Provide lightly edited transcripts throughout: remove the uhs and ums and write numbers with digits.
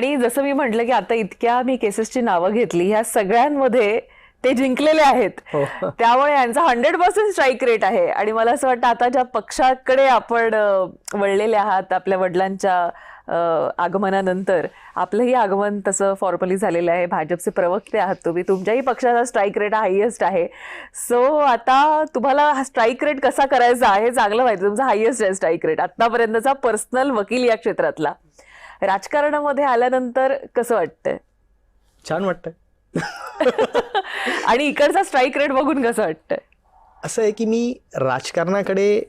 आणि जसं मी म्हटलं की आता इतक्या मी केसेसची नावं घेतली, ह्या सगळ्यांमध्ये ते जिंकलेले आहेत. हो. त्यामुळे यांचा 100% स्ट्राईक रेट आहे. आणि मला असं वाटतं आता ज्या पक्षाकडे आपण वळलेले आहात आपल्या वडिलांच्या आगमनानंतर, आपलंही आगमन तसं फॉर्मली झालेलं आहे. भाजपचे प्रवक्ते आहात तुम्ही, तुमच्याही पक्षाचा स्ट्राईक रेट हायेस्ट आहे. सो आता तुम्हाला हा स्ट्राईक रेट कसा करायचा आहे चांगलं माहिती. तुमचा हायेस्ट आहे स्ट्राईक रेट आतापर्यंतचा पर्सनल वकील या क्षेत्रातला. राजकारणामध्ये आल्यानंतर कसं वाटतंय? छान वाटतंय. आणि इकडचा स्ट्राईक रेट बघून कसं वाटतंय? असं आहे की मी राजकारणाकडे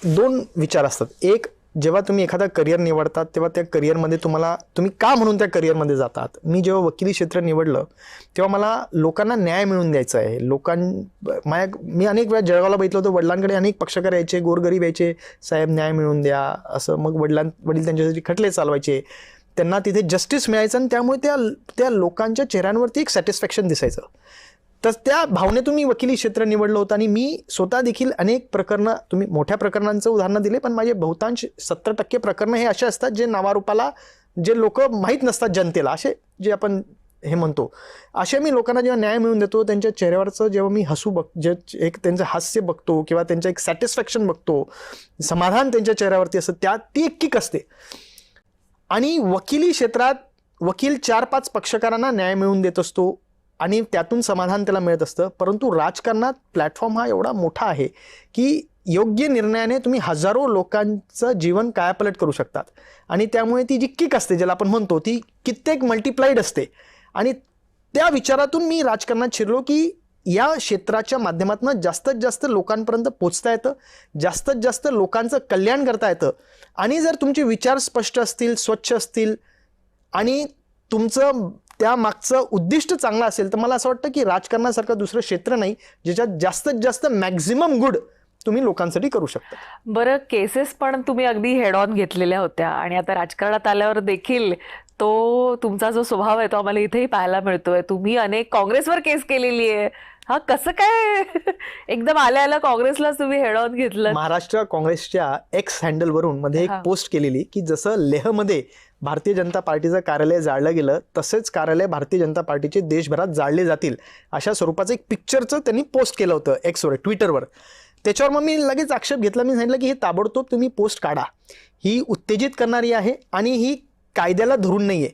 दोन विचार असतात. एक, जेव्हा तुम्ही एखादा करिअर निवडतात तेव्हा त्या करिअरमध्ये तुम्ही का म्हणून त्या करिअरमध्ये जातात. मी जेव्हा वकिली क्षेत्र निवडलं तेव्हा मला लोकांना न्याय मिळवून द्यायचा आहे. मी अनेक वेळा जळगावला बघितलं होतं, वडिलांकडे अनेक पक्षकार यायचे, गोरगरीब यायचे, साहेब न्याय मिळवून द्या असं. मग वडील त्यांच्यासाठी खटले चालवायचे, त्यांना तिथे जस्टिस मिळायचं आणि त्यामुळे त्या लोकांच्या चेहऱ्यांवरती एक सॅटिस्फॅक्शन दिसायचं. तर त्या भावनेतून मी वकिली क्षेत्र निवडलं होतं. आणि मी स्वतः देखील अनेक प्रकरणं, तुम्ही मोठ्या प्रकरणांचं उदाहरणं दिले, पण माझे बहुतांश 70% प्रकरणं हे असे असतात जे नावारूपाला, जे लोक माहीत नसतात जनतेला, असे जे आपण हे म्हणतो, असे मी लोकांना जेव्हा न्याय मिळवून देतो, त्यांच्या चेहऱ्यावरचं जेव्हा मी जे एक त्यांचं हास्य बघतो किंवा त्यांचं एक सॅटिस्फॅक्शन बघतो, समाधान त्यांच्या चेहऱ्यावरती असतं, ती एक किक असते. आणि वकिली क्षेत्रात वकील 4-5 पक्षकारांना न्याय मिळवून देत असतो आणि त्यातून समाधान त्याला मिळत असतं. परंतु राजकारणात प्लॅटफॉर्म हा एवढा मोठा आहे की योग्य निर्णयाने तुम्ही हजारो लोकांचं जीवन कायापालट करू शकतात. आणि त्यामुळे ती जी किक असते, ज्याला आपण म्हणतो, ती कित्येक मल्टिप्लाइड असते. आणि त्या विचारातून मी राजकारणात शिरलो की या क्षेत्राच्या माध्यमातून जास्तीत जास्त लोकांपर्यंत पोचता येतं, जास्तीत जास्त लोकांचं कल्याण करता येतं. आणि जर तुमचे विचार स्पष्ट असतील, स्वच्छ असतील आणि तुमचं त्या मागचं उद्दिष्ट चांगलं असेल, तर मला असं वाटतं की राजकारणासारखं दुसरं क्षेत्र नाही ज्याच्यात जास्तीत जास्त मॅक्झिमम गुड तुम्ही लोकांसाठी करू शकता. बरं, केसेस पण तुम्ही अगदी हेड ऑन घेतलेल्या होत्या आणि आता राजकारणात आल्यावर देखील तो तुमचा जो स्वभाव आहे तो आम्हाला इथेही पाहायला मिळतोय. तुम्ही अनेक काँग्रेसवर केस केलेली आहे. हा कसं काय एकदम आल्या काँग्रेसला तुम्ही हेड ऑन घेतलं? महाराष्ट्र काँग्रेसच्या एक्स हँडलवरून मध्ये एक पोस्ट केलेली की जसं लेहमध्ये भारतीय जनता पार्टीचं कार्यालय जाळलं गेलं, तसेच कार्यालय भारतीय जनता पार्टीचे देशभरात जाळले जातील, अशा स्वरूपाचं एक पिक्चरचं त्यांनी पोस्ट केलं होतं एक्सवर, ट्विटरवर. त्याच्यावर मग मी लगेच आक्षेप घेतला. मी सांगितलं की हे ताबडतोब तुम्ही पोस्ट काढा, ही उत्तेजित करणारी आहे आणि ही कायद्याला धरून नाही आहे.